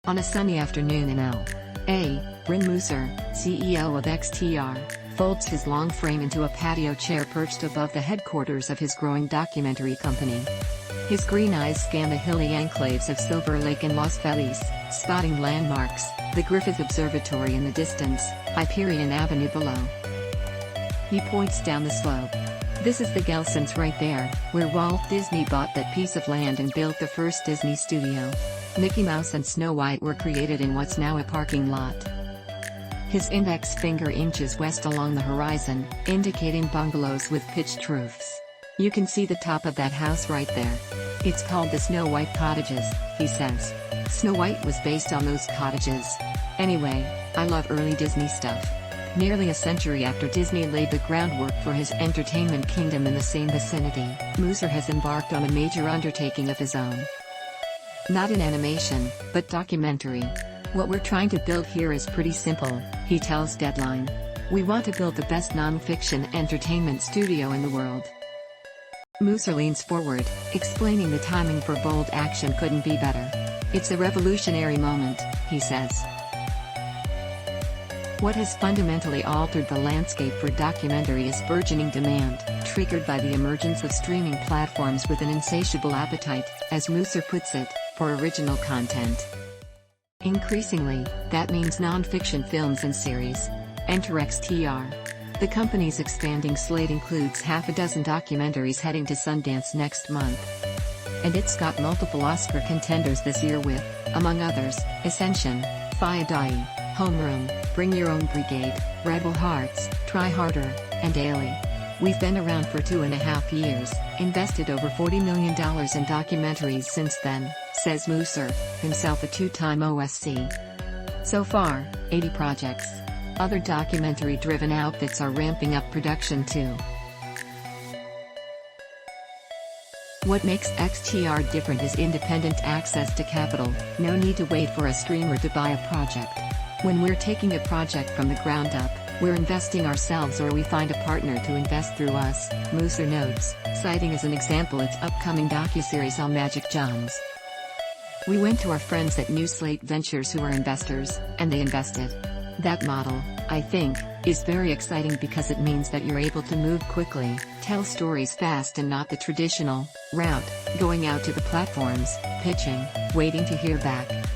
On a sunny afternoon in L.A., Bryn Mooser, CEO of XTR, folds his long frame into a patio chair perched above the headquarters of his growing documentary company. His green eyes scan the hilly enclaves of Silver Lake and Los Feliz, spotting landmarks, the Griffith Observatory in the distance, Hyperion Avenue below. He points down the slope. This is the Gelsons right there, where Walt Disney bought that piece of land and built the first Disney studio. Mickey Mouse and Snow White were created in what's now a parking lot. His index finger inches west along the horizon, indicating bungalows with pitched roofs. You can see the top of that house right there. It's called the Snow White Cottages, he says. Snow White was based on those cottages. Anyway, I love early Disney stuff. Nearly a century after Disney laid the groundwork for his entertainment kingdom in the same vicinity, Mooser has embarked on a major undertaking of his own. Not in animation, but documentary. What we're trying to build here is pretty simple, he tells Deadline. We want to build the best non-fiction entertainment studio in the world. Mooser leans forward, explaining the timing for bold action couldn't be better. It's a revolutionary moment, he says. What has fundamentally altered the landscape for documentary is burgeoning demand, triggered by the emergence of streaming platforms with an insatiable appetite, as Mooser puts it, for original content. Increasingly, that means non-fiction films and series. Enter XTR. The company's expanding slate includes half a dozen documentaries heading to Sundance next month. And it's got multiple Oscar contenders this year with, among others, Ascension, Faya Dayi, Homeroom, Bring Your Own Brigade, Rebel Hearts, Try Harder, and Ailey. We've been around for 2.5 years, invested over $40 million in documentaries since then, says Mooser, himself a two-time OSC. So far, 80 projects. Other documentary-driven outfits are ramping up production too. What makes XTR different is independent access to capital, no need to wait for a streamer to buy a project. When we're taking a project from the ground up, we're investing ourselves or we find a partner to invest through us, Mooser notes, citing as an example its upcoming docuseries on Magic Johns. We went to our friends at Slate Ventures who are investors, and they invested. That model, I think, is very exciting because it means that you're able to move quickly, tell stories fast and not the traditional route, going out to the platforms, pitching, waiting to hear back.